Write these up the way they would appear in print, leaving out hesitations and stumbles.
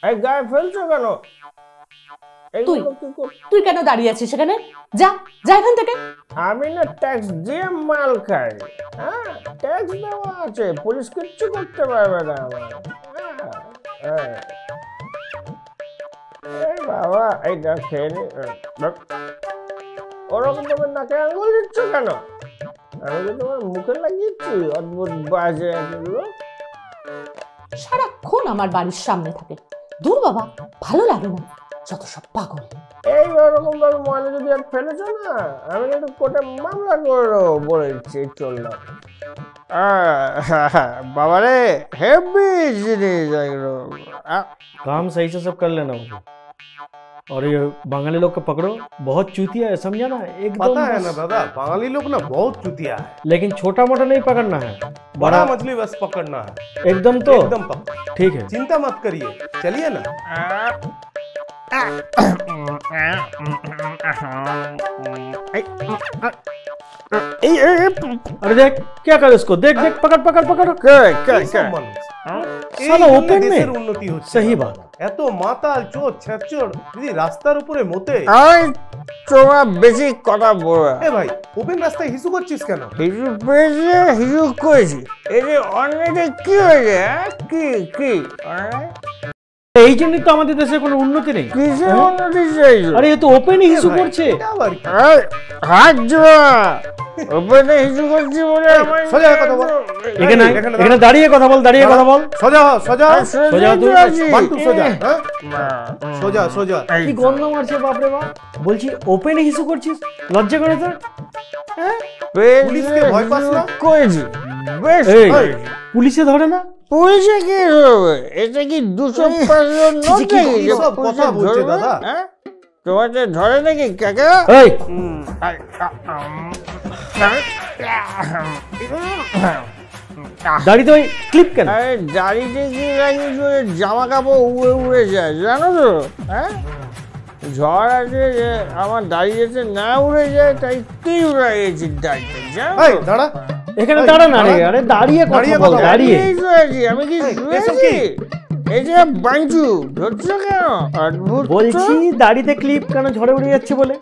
এই গায়ে ফেলছো কেন? তুই কেন দাঁড়িয়ে আছিস সেখানে? যা যা এখান থেকে। আমি না ট্যাক্স দিয়ে মাল খাই। হ্যাঁ, ট্যাক্স দেওয়া আছে, পুলিশ কিচ্ছু করতে পারবে না আমার। বাবা এইটা খেয়ে নি। ওরকম তোমার নাকে আঙুল দিচ্ছ কেন? আমি তো তোমার মুখে লাগিয়েছি। অদ্ভুত বাজে এগুলো। সারাক্ষণ আমার বাড়ির সামনে থাকে। দূর বাবা, ভালো লাগে না, যত সব পাগল। এই ওরকম ভাবে ময়লা যদি আর ফেলেছো না, আমি কিন্তু কোর্টে মামলা করে বলেছি। চললাম बाबा हेवी जिनिस काम सही से सब कर लेना होगा। और ये बंगाली लोग को पकड़ो, बहुत चूतिया है, समझा ना? एकदम पता है ना दादा, बंगाली लोग ना बहुत चूतिया है। लेकिन छोटा मोटा नहीं पकड़ना है, बड़ा मछली बस पकड़ना है। एकदम तो एकदम पकड़, ठीक है, चिंता मत करिए, चलिए ना। अरे देख क्या कर इसको, देख देख पकड़ पकड़ पकड़। साला ओपन में उन्नति होती। सही बात। এত মাতাল চোর ছেচড় যদি রাস্তার উপরে মতে। আই তোরা বেশি কথা বল। এ ভাই, ওপেন রাস্তায় হিসু করছিস কেন? হিসু পেয়েছে, হিসু করেছি। এই যে অন্যটা কি হয়েছে? কি কি এই জন্যই তো আমাদের দেশে কোনো উন্নতি নেই। কিসের উন্নতি চাইছো? আরে এ তো ওপেনই হিসু করছে। হাত জোড়া ওপেনে হিসু করছি বলে আমার সোজা কথা বল। এখানে দাঁড়িয়ে কথা বল, দাঁড়িয়ে কথা বল। সোজা সোজা সোজা তুই বান্টু সোজা। হ্যাঁ সোজা সোজা। কি গন্ধ মারছে বাপ রে বাপ। বলছি ওপেনে হিসু করছিস, লজ্জা করে তোর? হ্যাঁ, পুলিশকে ভয় পাস না? কইছি বেশ। পুলিশে ধরে না? পুলিশে কি হবে? এটা কি 205 নোট নাকি? সব কথা বলছে দাদা। হ্যাঁ, তোমাকে ধরে নাকি কাকা? এই দাড়িতে ওই ক্লিপ কেন? আরে দাড়িতে কি লাগিয়েছো? জামা কাপড় উড়ে উড়ে যায় জানো তো? হ্যাঁ, ঝড় আছে যে আমার দাড়ি যাতে না উড়ে যায় তাই ক্লিপ লাগিয়েছি দাড়িতে, জানো? দাঁড়া এখানে দাঁড়া না রে। আরে দাঁড়িয়ে কথা বল। দাঁড়িয়ে আমি কি শুয়েছি? এই যে বাঞ্চু ধরছো কেন? অদ্ভুত। বলছি দাড়িতে ক্লিপ কেন ঝড়ে উড়ে যাচ্ছে বলে?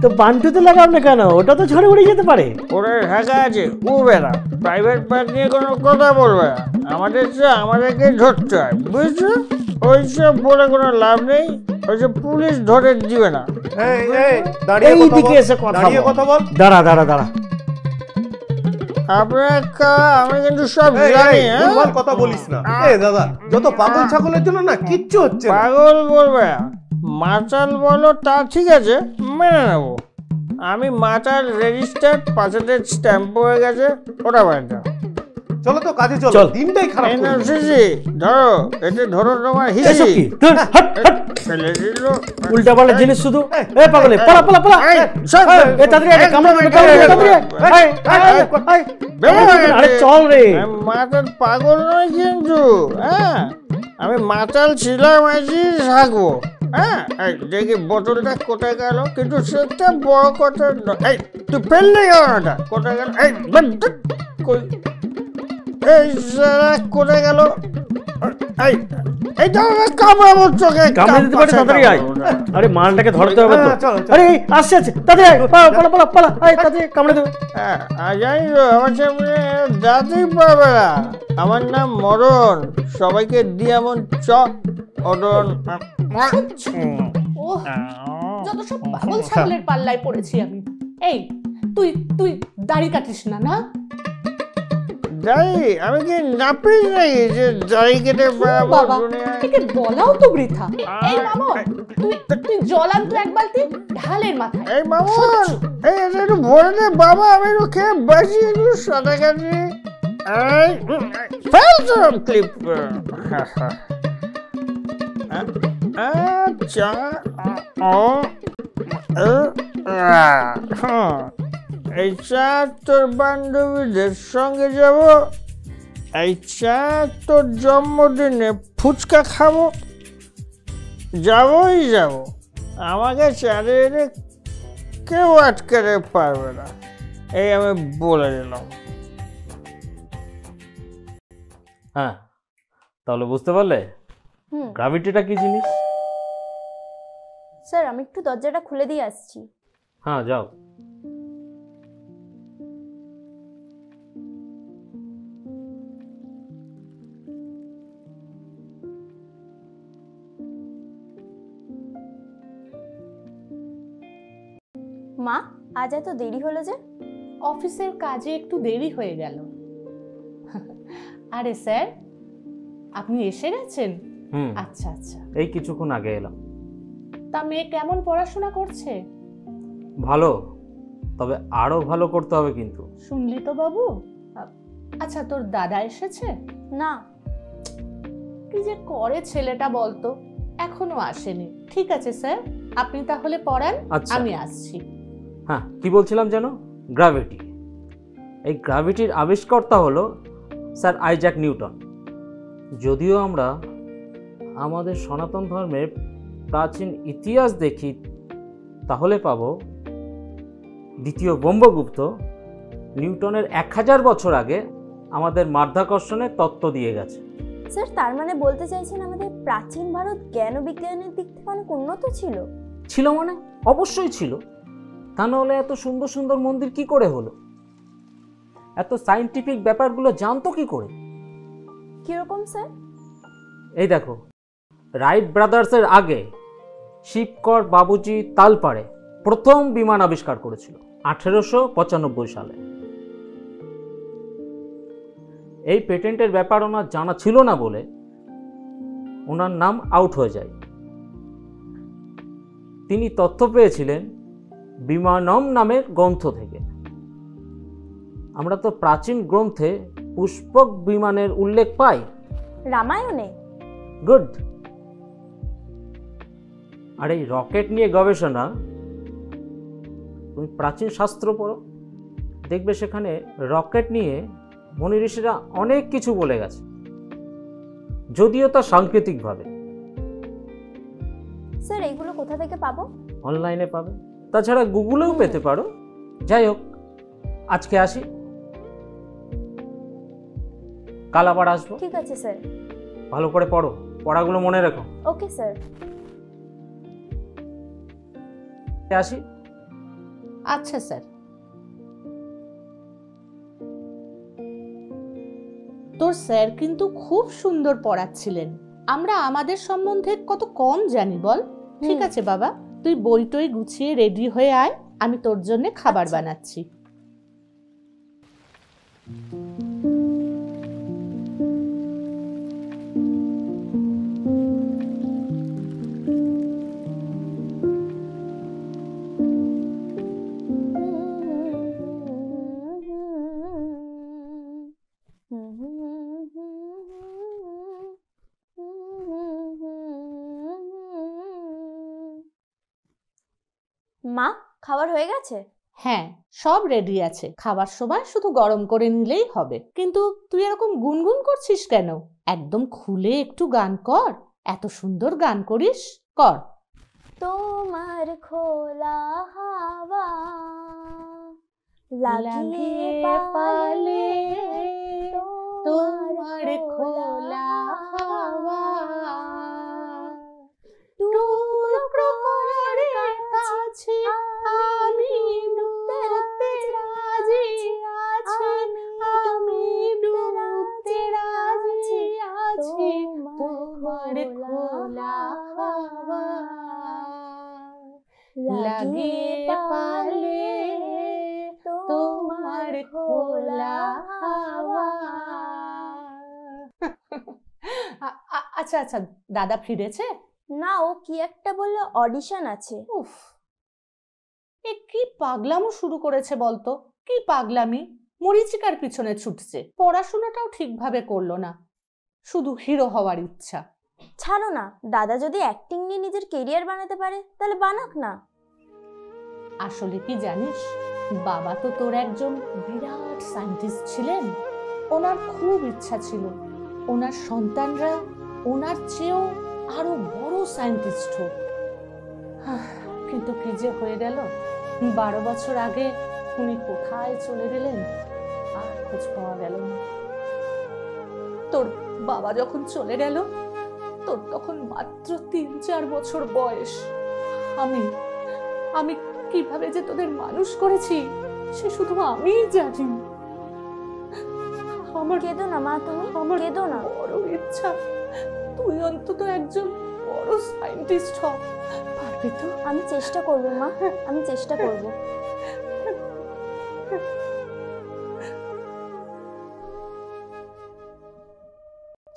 তো বান্টুতে লাগাও না কেন? ওটা তো ঝড়ে উড়ে যেতে পারে। ওরা ঢাকা আছে, উড়বে না। প্রাইভেট পার্ট নিয়ে কোনো কথা বলবে না। আমাদেরকে ধরতে হয়, বুঝছো? ওইসব বলে কোনো লাভ নেই। ওইসব পুলিশ ধরে দিবে না। এইদিকে এসে কথা বল। দাঁড়া দাঁড়া দাঁড়া। আমি কিন্তু সব জানি। ভুলভাল কথা বলিস না। দাদা, যত পাগল ছাগলের জন্য না কিচ্ছু হচ্ছে না। পাগল বলবে, মাতাল বলো তা ঠিক আছে, মেনে নেবো। আমি মাতাল রেজিস্টার্ড, পাশে স্ট্যাম্প হয়ে গেছে, ওটা বাড়িটা। চলো তো কাজে চলো, দিনটাই খারাপ করে দিয়েছি। ধরো এতে, ধরো তোমার হিসি ফেলে দিল। উল্টা পাল্টা জিনিস শুধু। এ পাগলে পালা পালা পালা। এ তাড়াতাড়ি আরে কামড়া তাড়াতাড়ি। আরে চল রে। মাতাল পাগল নয় কিন্তু। হ্যাঁ, আমি মাতাল ছিলাম, আছি থাকবো। হ্যাঁ, দেখি বোতলটা কোথায় গেল, কিন্তু সেটা বড় কথা নয়। তুই ফেললে গেল না, কোথায় গেল? এই সারা কোথায় গেল? এই ধরনের কামড়াবো চোখে। কামড়ে দিতে পারে, তাড়াতাড়ি আয়। আরে মালটাকে ধরতে হবে তো। আরে আসছে আসছে, তাড়াতাড়ি আয়, পালা পালা পালা। আয় তাড়াতাড়ি কামড়ে দেবে। হ্যাঁ, জানি তো আমার সামনে দাঁতই পাবে না। আমার নাম মরণ, সবাইকে দিয়ে এমন চ অদন। যত সব পাগল ছাগলের পাল্লায় পড়েছি আমি। এই তুই তুই দাড়ি কাটিস না? না দাড়ি আমি কি নাপিস নাকি যে দাড়ি কেটে বাবা, একে বলাও তো বৃথা। এই মামন, তুই জল আন তো এক বালতি, ঢালের মাথায়। এই মামন, এই একটু ভরে দে বাবা, আমি একটু খেয়ে বাসি, একটু সাদা কাটি। এই ফেলছো ক্লিপ। আচ্ছা, এইটা তোর বান্ধবীদের সঙ্গে যাব, এইটা তোর জন্মদিনে ফুচকা খাবো, যাবই যাব। আমাকে চারিদিকে কেউ আটকাতে পারবে না, এই আমি বলে দিলাম। হ্যাঁ, তাহলে বুঝতে পারলে হুম গ্র্যাভিটিটা কি জিনিস? স্যার আমি একটু দরজাটা খুলে দিয়ে আসছি। হ্যাঁ যাও। মা আজ এত দেরি হলো যে? অফিসের কাজে একটু দেরি হয়ে গেল। আরে স্যার, আপনি এসে গেছেন? হুম, আচ্ছা আচ্ছা। এই কিছুক্ষণ আগে এলাম। তা মেয়ে কেমন পড়াশোনা করছে? ভালো, তবে আরো ভালো করতে হবে কিন্তু। শুনলি তো বাবু। আচ্ছা, তোর দাদা এসেছে? না। কি যে করে ছেলেটা বলতো, এখনো আসেনি। ঠিক আছে স্যার, আপনি তাহলে পড়ান, আচ্ছা। আমি আসছি। হ্যাঁ, কি বলছিলাম যেন? গ্র্যাভিটি। এই গ্র্যাভিটির আবিষ্কর্তা হলো স্যার আইজ্যাক নিউটন। যদিও আমরা আমাদের সনাতন ধর্মের প্রাচীন ইতিহাস দেখি, তাহলে পাবো দ্বিতীয় ব্রহ্মগুপ্ত নিউটনের 1000 বছর আগে আমাদের মাধ্যাকর্ষণের তত্ত্ব দিয়ে গেছে। স্যার তার মানে বলতে চাইছেন আমাদের প্রাচীন ভারত জ্ঞান ও বিজ্ঞানের দিক থেকে অনেক উন্নত ছিল? ছিল মানে অবশ্যই ছিল, তা নাহলে এত সুন্দর সুন্দর মন্দির কি করে হলো? এত সায়েন্টিফিক ব্যাপারগুলো জানতো কি করে? কিরকম স্যার? এই দেখো, রাইট ব্রাদার্সের আগে শিবকর বাবুজি তালপাড়ে প্রথম বিমান আবিষ্কার করেছিল 1895 সালে। এই পেটেন্টের ব্যাপার ওনার জানা ছিল না বলে ওনার নাম আউট হয়ে যায়। তিনি তথ্য পেয়েছিলেন বিমানম নামের গ্রন্থ থেকে। আমরা তো প্রাচীন গ্রন্থে পুষ্পক বিমানের উল্লেখ পাই, রামায়ণে। গুড। আর এই রকেট নিয়ে গবেষণা, তুমি প্রাচীন শাস্ত্র পড়ো, দেখবে সেখানে রকেট নিয়ে মুনি ঋষিরা অনেক কিছু বলে গেছে, যদিও তা সাংকেতিকভাবে। স্যার এইগুলো কোথা থেকে পাবো? অনলাইনে পাবে, তাছাড়া গুগলেও পেতে পারো। যাই হোক, আজকে আসি, কাল আবার আসবো। ঠিক আছে স্যার। ভালো করে পড়ো, পড়াগুলো মনে রেখো। Okay sir. আসি। আচ্ছা স্যার। তোর স্যার কিন্তু খুব সুন্দর পড়াচ্ছিলেন। আমরা আমাদের সম্বন্ধে কত কম জানি বল। ঠিক আছে বাবা, তুই বই টই গুছিয়ে রেডি হয়ে আয়, আমি তোর জন্য খাবার বানাচ্ছি। মা খাবার হয়ে গেছে? হ্যাঁ, সব রেডি আছে। খাবার সময় শুধু গরম করে নিলেই হবে। কিন্তু তুই এরকম গুনগুন করছিস কেন? একদম খুলে একটু গান কর। এত সুন্দর গান করিস, কর। তোমার খোলা হাওয়া লাগিয়ে পালে, তোমার খোলা হাওয়া টুকরো করে কাছে আমি ডুবতে রাজি আছি, আমি ডুবতে রাজি আছি, তোমার খোলা হাওয়া লাগিয়ে পালে, তোমার খোলা হাওয়া। আচ্ছা আচ্ছা, দাদা ফিরেছে? না, ও কি একটা বললো অডিশন আছে। উফ, এ কি পাগলামো শুরু করেছে বলতো? কি পাগলামি! মরিচিকার পিছনে ছুটছে, পড়াশোনাটাও ঠিকভাবে করলো না, শুধু হিরো হওয়ার ইচ্ছা। ছাড়ো না, দাদা যদি অ্যাক্টিং নিয়ে নিজের কেরিয়ার বানাতে পারে তাহলে বানাক না। আসলে কি জানিস, বাবা তো তোর একজন বিরাট সায়েন্টিস্ট ছিলেন। ওনার খুব ইচ্ছা ছিল ওনার সন্তানরা ওনার চেয়েও আরো বড় সায়েন্টিস্ট হোক। কিন্তু কি যে হয়ে গেল, 12 বছর আগে উনি কোথায় চলে গেলেন আর খোঁজ পাওয়া গেল না। তোর বাবা যখন চলে গেল তোর তখন মাত্র 3-4 বছর বয়স। আমি আমি কিভাবে যে তোদের মানুষ করেছি সে শুধু আমিই জানি। আমার কেঁদো না মা, তুমি আমার কেঁদো না। বড় ইচ্ছা তুই অন্তত একজন বড় সায়েন্টিস্ট হ, পারবি তো? আমি চেষ্টা করবো মা, আমি চেষ্টা করবো।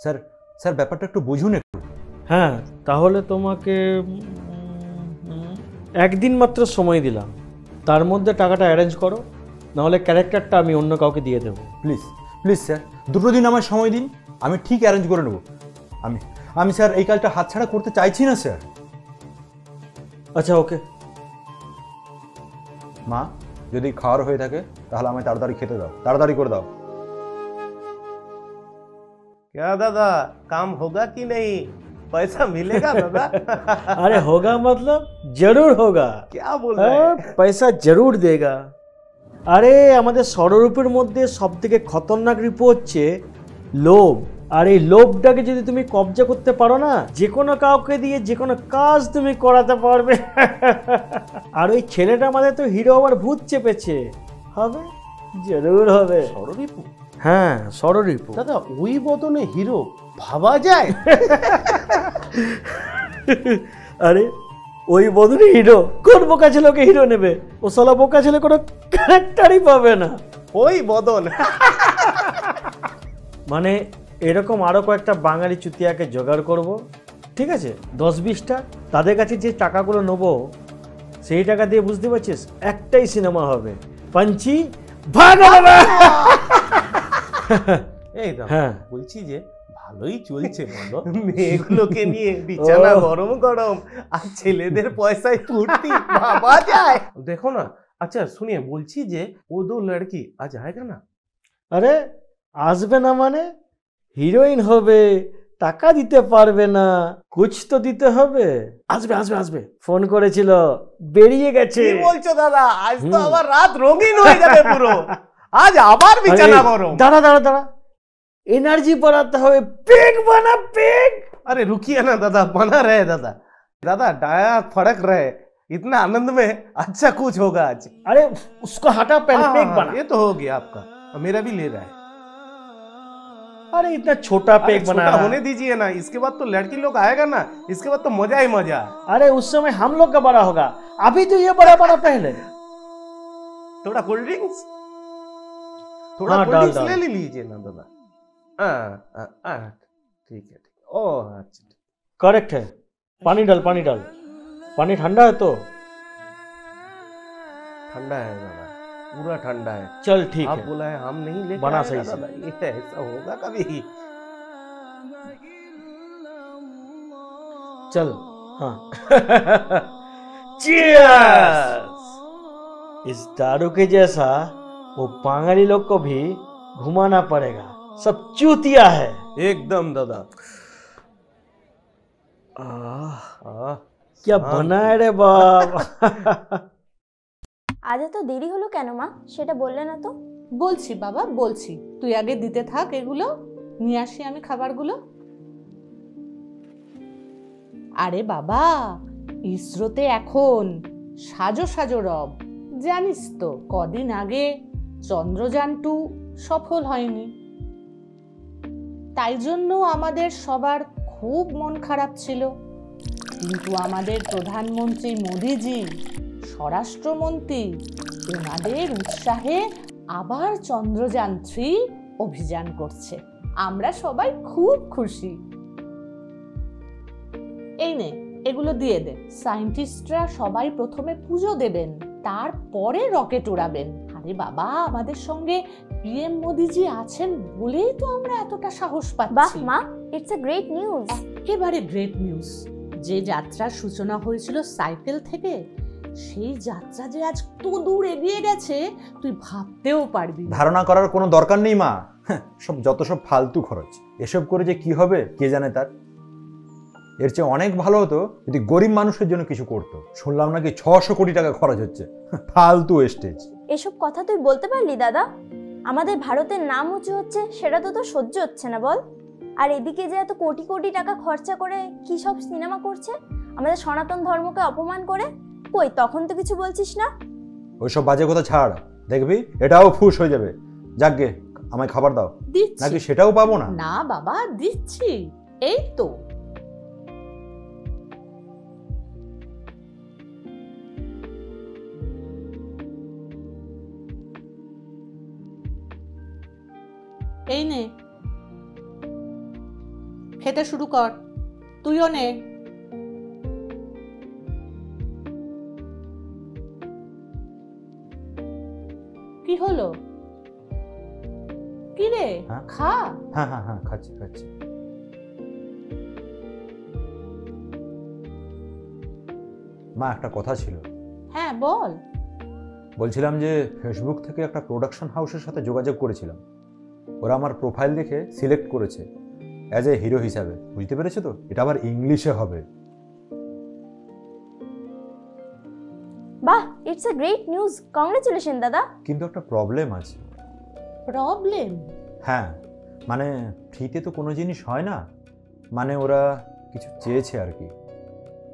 স্যার স্যার ব্যাপারটা একটু বুঝুন একটু। হ্যাঁ, তাহলে তোমাকে একদিন মাত্র সময় দিলাম, তার মধ্যে টাকাটা অ্যারেঞ্জ করো, নাহলে ক্যারেক্টারটা আমি অন্য কাউকে দিয়ে দেবো। প্লিজ প্লিজ স্যার, 2 দিন আমায় সময় দিন, আমি ঠিক অ্যারেঞ্জ করে নেব। আমি স্যার এই কাজটা হাতছাড়া করতে চাইছি না স্যার। আচ্ছা, ওকে। মা, যদি খাওয়ার হয়ে থাকে তাহলে আমায় তাড়াতাড়ি খেতে দাও, তাড়াতাড়ি করে দাও। क्या दादा, काम होगा कि नहीं? पैसा मिलेगा दादा? अरे होगा मतलब जरूर होगा। क्या बोल रहे हैं? पैसा जरूर देगा। আরে আমাদের ষড়রূপের মধ্যে সব থেকে খতরনাক রিপু হচ্ছে লোভ। আর এই লোভটাকে যদি তুমি কবজা করতে পারো না, যে কোনো কাউকে দিয়ে যে কোনো কাজ তুমি করাতে পারবে। আর ওই ছেলেটা আমাদের তো হিরো হওয়ার ভূত চেপেছে, হবে, জরুর হবে। ষড়রিপু? হ্যাঁ, ষড়রিপু। দাদা ওই বদনে হিরো ভাবা যায়? আরে ওই বদলে হিরো, কোন বোকা ছেলেকে হিরো নেবে? ও সালা বোকা ছেলে কোনো ক্যারেক্টারই পাবে না। ওই বদন। মানে এরকম আরো কয়েকটা বাঙালি চুতিয়াকে জোগাড় করব, ঠিক আছে, 10-20টা। তাদের কাছে যে টাকাগুলো নেবো সেই টাকা দিয়ে, বুঝতে পারছিস, একটাই সিনেমা হবে, পাঞ্চি ভাগ হবে। এই দাদা, হ্যাঁ, বলছি যে ভালোই চলছে বলো, মেয়েগুলোকে নিয়ে বিছানা গরম গরম আর ছেলেদের পয়সায় ফুর্তি, ভাবা যায়? দেখো না। আচ্ছা শুনিয়ে বলছি যে ও 2 লড়কি আজ আয়েগা না? আরে আসবে না মানে? হিরোইন হবে, টাকা দিতে পারবে না, কুছ তো দিতে হবে। আসবে আসবে আসবে, ফোন করেছিল, বেরিয়ে গেছে। কি বলছো দাদা? আজ তো আবার রাত রঙিন হয়ে যাবে পুরো। আজ আবার বিছানা গরম। দাঁড়া দাঁড়া দাঁড়া, एनर्जी बढ़ाते हुए पेग बना पेग। अरे रुकिए ना दादा, बना रहे दादा। दादा डाया फड़क रहे, इतना आनंद में अच्छा कुछ होगा आज। अरे उसको हटा, पहले पेग बना। ये तो हो गया आपका, मेरा भी ले रहा है। अरे इतना छोटा पेग बना रहा है। होने दीजिए ना, इसके बाद तो लड़की लोग आएगा ना, इसके बाद तो मजा ही मजा। अरे उस समय हम लोग का बड़ा होगा, अभी तो ये बड़ा बड़ा पहले। थोड़ा कोल्ड ड्रिंक्स, थोड़ा कोल्ड ड्रिंक्स ले लीजिए ना दादा। ठीक है, ओह अच्छा करेक्ट है। पानी डाल, पानी डाल, पानी ठंडा है तो? ठंडा है दादा, पूरा ठंडा है। चल ठीक है, आप बोला है हम नहीं ले बना सही से। ये ऐसा होगा कभी? चल हाँ। Cheers! इस दारू के जैसा वो बांगाली लोग को भी घुमाना पड़ेगा, सब चूतिया है एकदम दादा। क्या बना है रे बाप। আজ এত দেরি হলো কেন মা, সেটা বললে না তো? বলছি বাবা, বলছি, তুই আগে দিতে থাক, এগুলো নিয়ে আসি আমি খাবারগুলো। আরে বাবা, ইসরোতে এখন সাজো সাজো রব, জানিস তো কদিন আগে চন্দ্রযান 2 সফল হয়নি, তাই জন্য আমাদের সবার খুব মন খারাপ ছিল। কিন্তু আমাদের প্রধানমন্ত্রী মোদিজি, স্বরাষ্ট্রমন্ত্রী, ওনাদের উৎসাহে আবার চন্দ্রযান 3 অভিযান করছে। আমরা সবাই খুব খুশি। এই নে, এগুলো দিয়ে দে। সায়েন্টিস্টরা সবাই প্রথমে পুজো দেবেন, তারপরে রকেট উড়াবেন। আরে বাবা, আমাদের সঙ্গে পিএম মোদিজি আছেন বলেই তো আমরা এতটা সাহস বাহ পাচ্ছি। মা, ইটস আ গ্রেট নিউজ। একেবারে গ্রেট নিউজ। যে যাত্রার সূচনা হয়েছিল সাইকেল থেকে, সেই যাত্রা যে আজ তো দূর এগিয়ে গেছে তুই ভাবতেও পারবি না। ধারণা করার কোনো দরকার নেই মা, সব যত সব ফালতু খরচ। এসব করে যে কি হবে কে জানে। তার এর চেয়ে অনেক ভালো হতো যদি গরিব মানুষের জন্য কিছু করতো। শুনলাম নাকি 600 কোটি টাকা খরচ হচ্ছে, ফালতু ওয়েস্টেজ। এসব কথা তুই বলতে পারলি দাদা? আমাদের ভারতের নাম উঁচু হচ্ছে, সেটা তো তোর সহ্য হচ্ছে না বল? আর এদিকে যে এত কোটি কোটি টাকা খরচা করে কি সব সিনেমা করছে আমাদের সনাতন ধর্মকে অপমান করে। কই তখন তো কিছু বলছিস না। ওইসব বাজে কথা ছাড়, দেখবি এটাও ফুস হয়ে যাবে। যাকগে, আমায় খাবার দাও। দিচ্ছি। নাকি সেটাও পাবো না? না বাবা, দিচ্ছি, এই তো। এই নে, খেতে শুরু কর। তুইও নে। কি হলো? কি রে, হ্যাঁ? খা। হ্যাঁ হ্যাঁ হ্যাঁ, খাচ্ছি খাচ্ছি। মা, একটা কথা ছিল। হ্যাঁ বল। বলছিলাম যে ফেসবুক থেকে একটা প্রোডাকশন হাউসের সাথে যোগাযোগ করেছিলাম। ওরা আমার প্রোফাইল দেখে সিলেক্ট করেছে অ্যাজ এ হিরো হিসাবে। বুঝতে পেরেছো তো? এটা আবার ইংলিশে হবে। বাহ, it's a great news, congratulation দাদা। কিন্তু একটা প্রবলেম আছে। প্রবলেম? হ্যাঁ, মানে ফ্রিতে তো কোনো জিনিস হয় না। মানে ওরা কিছু চেয়েছে আর কি,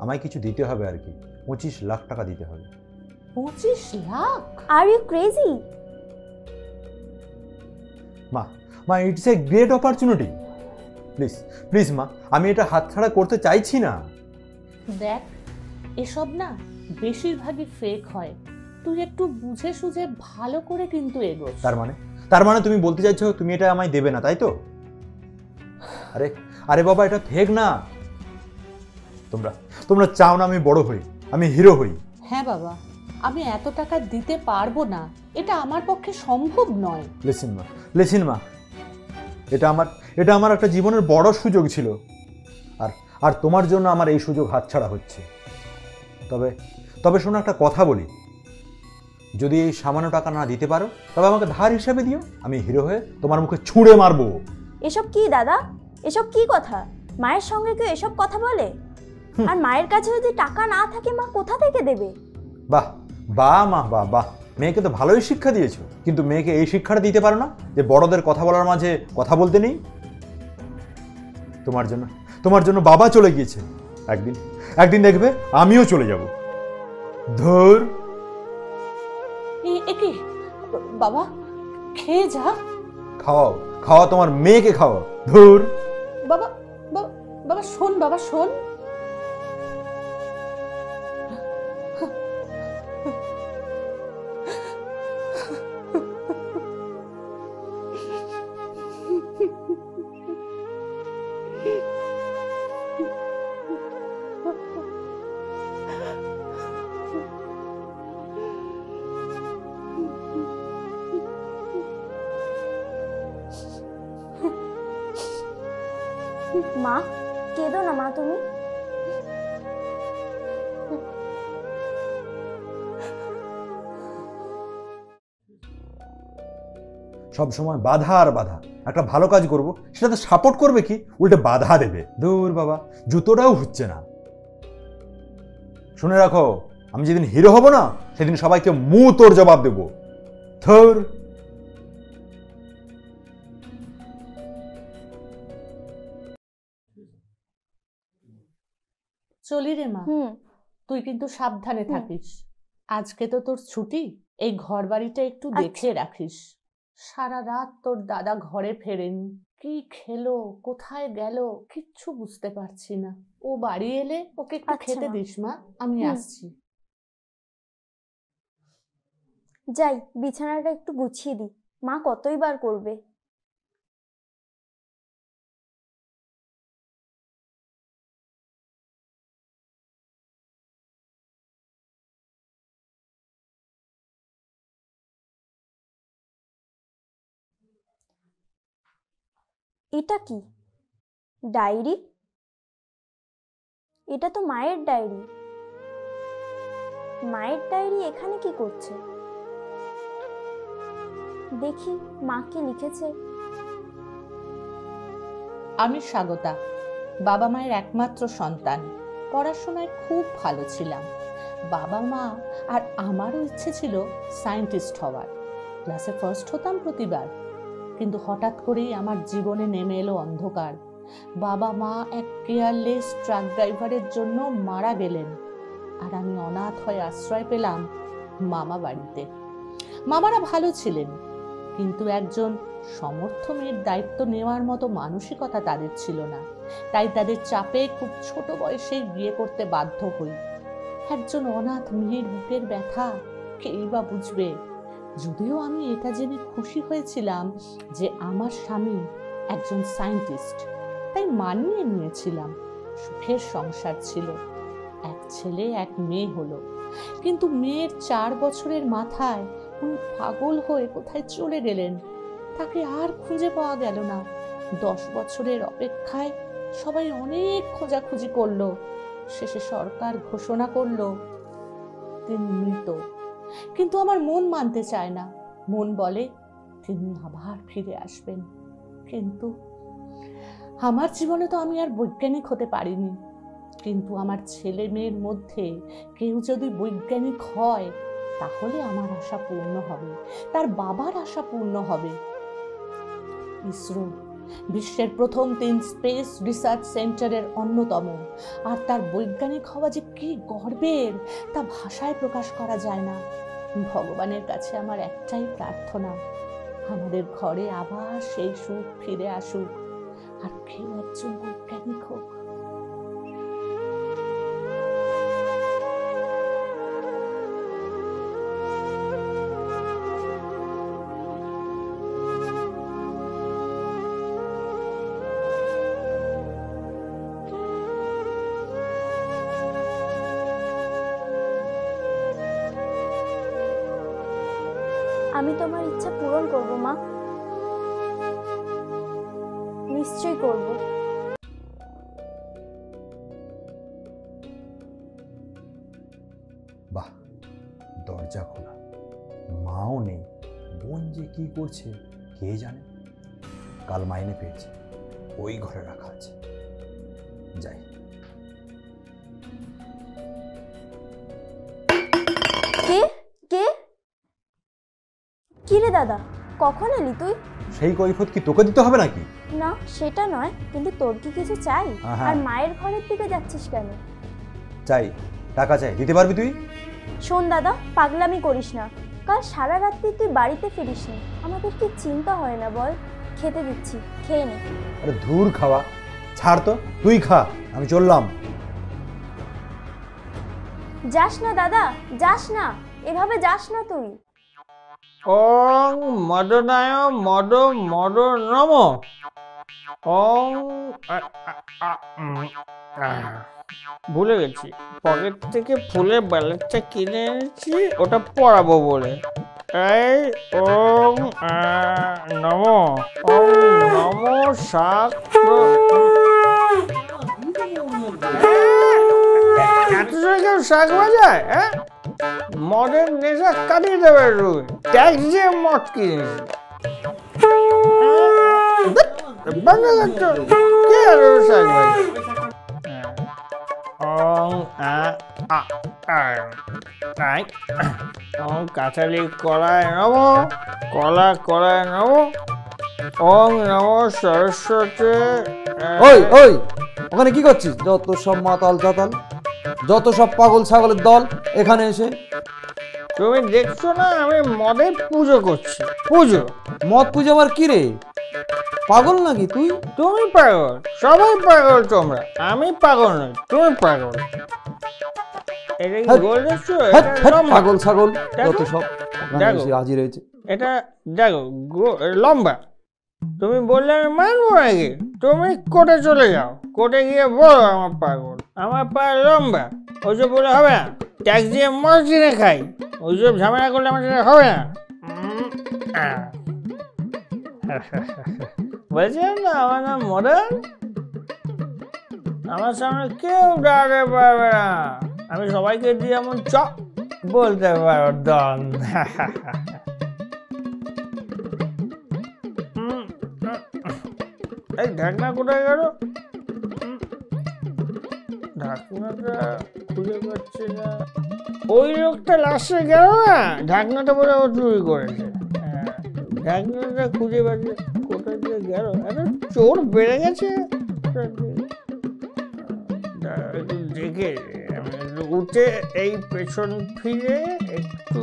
আমায় কিছু দিতে হবে আর কি। 25 লাখ টাকা দিতে হবে। 25 লাখ? Are you crazy? মা, মা, it's a great opportunity. Please please মা, আমি এটা হাতছাড়া করতে চাইছি না। দেখ, এসব না বেশিরভাগই ফেক হয়। তুই একটু বুঝে সুঝে ভালো করে কিন্তু এগোস। তার মানে তুমি বলতে চাইছো তুমি এটা আমায় দেবে না, তাই তো? আরে আরে বাবা, এটা ফেক না। তোমরা চাও না আমি বড় হই, আমি হিরো হই। হ্যাঁ বাবা, আমি এত টাকা দিতে পারবো না, এটা আমার পক্ষে সম্ভব নয়। লিসেন মা, এটা আমার একটা জীবনের বড় সুযোগ ছিল। আর তোমার জন্য আমার এই সুযোগ হাতছাড়া হচ্ছে। তবে শোনো, একটা কথা বলি, যদি এই সামান্য টাকা না দিতে পারো তবে আমাকে ধার হিসাবে দিও। আমি হিরো হয়ে তোমার মুখে ছুঁড়ে মারবো। এসব কি দাদা? এসব কি কথা? মায়ের সঙ্গে কেউ এসব কথা বলে? আর মায়ের কাছে যদি টাকা না থাকে মা কোথা থেকে দেবে? বাহ বাহ মা, বাহ বাহ, মেয়েকে তো ভালোই শিক্ষা দিয়েছো। কিন্তু মেয়েকে এই শিক্ষাটা দিতে পারো না যে বড়দের কথা বলার মাঝে কথা বলতে নেই। তোমার জন্য বাবা চলে গিয়েছে। একদিন দেখবে আমিও চলে যাব। ধর একে বাবা, খেয়ে যা। খাওয়া তোমার মেয়েকে খাওয়া। ধর বাবা, বাবা শোন, বাবা শোন। মা, কেঁদো না মা তুমি। সব সময় বাধা আর বাধা। একটা ভালো কাজ করব, সেটাতে সাপোর্ট করবে কি, উল্টে বাধা দেবে। দূর বাবা, জুতোটাও হচ্ছে না। শুনে রাখো, আমি যেদিন হিরো হব না সেদিন সবাইকে মুঁহ তোর জবাব দেব। ধর চলি রে মা, তুই কিন্তু সাবধানে থাকিস। আজকে তো তোর ছুটি, এই ঘর বাড়িটা একটু দেখে রাখিস। সারা রাত তোর দাদা ঘরে ফেরেনি, কি খেলো কোথায় গেল কিচ্ছু বুঝতে পারছি না। ও বাড়ি এলে ওকে একটু খেতে দিস মা, আমি আসছি। যাই, বিছানাটা একটু গুছিয়ে দি। মা কতই বার করবে। এটা কি ডায়েরি? এটা তো মায়ের ডায়েরি। মায়ের ডায়েরি এখানে কি করছে? দেখি মা কি লিখেছে। আমি স্বাগতা, বাবা মায়ের একমাত্র সন্তান। পড়াশোনায় খুব ভালো ছিলাম। বাবা মা আর আমারও ইচ্ছে ছিল সায়েন্টিস্ট হওয়ার। ক্লাসে ফার্স্ট হতাম প্রতিবার। কিন্তু হঠাৎ করেই আমার জীবনে নেমে এলো অন্ধকার। বাবা মা এক কেয়ারলেস ট্রাক ড্রাইভারের জন্য মারা গেলেন, আর আমি অনাথ হয়ে আশ্রয় পেলাম মামা বাড়িতে। মামারা ভালো ছিলেন, কিন্তু একজন সমর্থ মেয়ের দায়িত্ব নেওয়ার মতো মানসিকতা তাদের ছিল না। তাই তাদের চাপে খুব ছোট বয়সেই বিয়ে করতে বাধ্য হই। একজন অনাথ মেয়ের বুকের ব্যথা কেই বা বুঝবে? যদিও আমি এটা জেনে খুশি হয়েছিলাম যে আমার স্বামী একজন সায়েন্টিস্ট, তাই মানিয়ে নিয়েছিলাম। সুখের সংসার ছিল, এক ছেলে এক মেয়ে হলো। কিন্তু মেয়ের 4 বছরের মাথায় উনি পাগল হয়ে কোথায় চলে গেলেন, তাকে আর খুঁজে পাওয়া গেল না। 10 বছরের অপেক্ষায় সবাই অনেক খোঁজাখুঁজি করলো। শেষে সরকার ঘোষণা করলো তিনি মৃত। কিন্তু আমার মন মানতে চায় না। মন বলে তিনি আবার ফিরে আসবেন। কিন্তু আমার জীবনে তো আমি আর বৈজ্ঞানিক হতে পারিনি। কিন্তু আমার ছেলে মেয়ের মধ্যে কেউ যদি বৈজ্ঞানিক হয়, তাহলে আমার আশা পূর্ণ হবে, তার বাবার আশা পূর্ণ হবে। ইসরো বিশ্বের প্রথম 3 স্পেস রিসার্চ সেন্টারের অন্যতম, আর তার বৈজ্ঞানিক হওয়া যে কি গর্বের তা ভাষায় প্রকাশ করা যায় না। ভগবানের কাছে আমার একটাই প্রার্থনা, আমাদের ঘরে আবার সেই সুখ ফিরে আসুক, আর কেউ একজন বৈজ্ঞানিক হোক। আমি তোমার ইচ্ছা পূরণ করব মা, নিশ্চয়ই করব। বাহ, দরজা খোলা, মাও নেই, বোন যে কি করছে কে জানে। কাল মাইনে পেয়েছে, ওই ঘরে রাখা আছে, যাই। কে কে কি রে দাদা, কখন এলি তুই? সেই কৈফত কি তোকে দিতে হবে নাকি? না সেটা নয়, কিন্তু তোর কি কিছু চাই? হ্যাঁ। আর মায়ের ঘরের দিকে যাচ্ছিস কেন? চাই, টাকা চাই, দিতে পারবি তুই? শোন দাদা, পাগলামি করিস না। কাল সারা রাত্রি তুই বাড়িতে ফিরিসনি, আমাদের কি চিন্তা হয় না বল? খেতে দিচ্ছি, খেয়ে নে। আরে ধুর খাওয়া, ছাড় তো, তুই খা, আমি চললাম। যাস না দাদা, যাস না, এভাবে যাস না তুই। ওং মদনায় মদ মদ নম। ওং ভুলে গেছি, পকেট থেকে ফুলের ব্যালেটটা কিনে এনেছি, ওটা পড়াবো বলে। এই ওং নম, ওং নম শাক। এত সময় কেউ শাক বাজায়? হ্যাঁ, মদের নেশা কাটিয়ে দেবে রুই, ট্যাক্স দিয়ে মদ কিনেছি। বাংলা লাগতো কে আর শাক বাজায়? কাঁঠালি কলায় নব, কলা কলায় নব। ওং নম সরস্বতী। ওই ওই, ওখানে কি করছিস? যত সব মাতাল চাতাল, যত সব পাগল ছাগলের দল এখানে এসে। তুমি দেখছো না আমি মদের পুজো করছি। পুজো? মদ পুজো আবার কি রে? পাগল নাকি তুই? তুমি পাগল, সবাই পাগল তোমরা, আমি পাগল নই, তুমি পাগল। এটা কি গোল দেখছো? হ্যাট, হ্যাট, পাগল ছাগল যত সব দেখো, এসে হাজির হয়েছে। এটা দেখো লম্বা। তুমি বললে আমি মানবো নাকি? তুমি কোর্টে চলে যাও, কোর্টে গিয়ে বলো আমার পাগল, আমার পা লম্বা, ওইসব বলে হবে না। ট্যাক্স দিয়ে মদ কিনে খাই, ওইসব ঝামেলা করলে আমার সাথে হবে না। বলছিলাম না আমার নাম মদন, আমার সামনে কেউ দাঁড়াতে পারবে না। আমি সবাইকে দিয়ে এমন চপ বলতে পারো ডন। এই ঢাকনা কোথায় গেল? ঢাকনাটা খুঁজে পাচ্ছি না। ওই লোকটা লাস্টে গেল না, ঢাকনাটা বলে ও চুরি করেছে। ঢাকনাটা খুঁজে পাচ্ছি, কোথায় দিয়ে গেল? এত চোর বেড়ে গেছে। একটু দেখে আমি একটু উঠে এই পেছন ফিরে একটু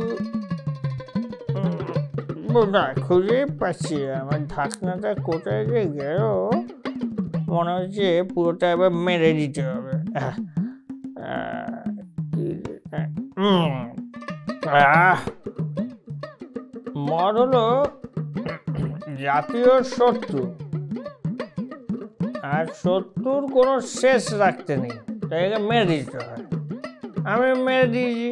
না খুঁজে পাচ্ছি না। আমার ঢাকনাটা কোথায় যে গেল, মনে হচ্ছে পুরোটা এবার মেরে দিতে হবে। মদ হলো জাতীয় শত্রু, আর শত্রুর কোনো শেষ রাখতে নেই, তাই মেরে দিতে হয়। আমি মেরে দিয়েছি।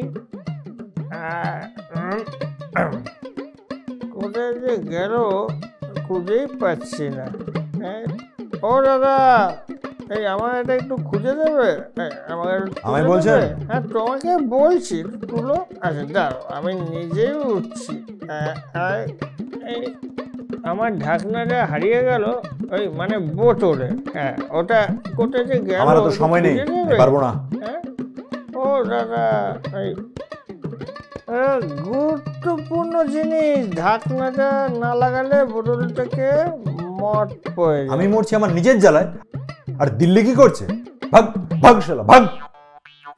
কোথায় যে গেল খুঁজেই পাচ্ছি না। ও দাদা, এই আমার এটা একটু খুঁজে দেবে? আমায় বলছেন? হ্যাঁ তোমাকে বলছি, তুলো। আচ্ছা দাঁড়ো, আমি নিজেই উঠছি। এই আমার ঢাকনাটা হারিয়ে গেল, ওই মানে বোতলে। হ্যাঁ ওটা কোথায় যে গেল? আমার তো সময় নেই, পারবো না। হ্যাঁ ও দাদা, এই গুরুত্বপূর্ণ জিনিস, ঢাকনাটা না লাগালে বোতল থেকে মদ পড়ে যায়। আমি মরছি আমার নিজের জ্বালায়, আর দিল্লি কি করছে? ভাগ ভাগ শালা ভাগ।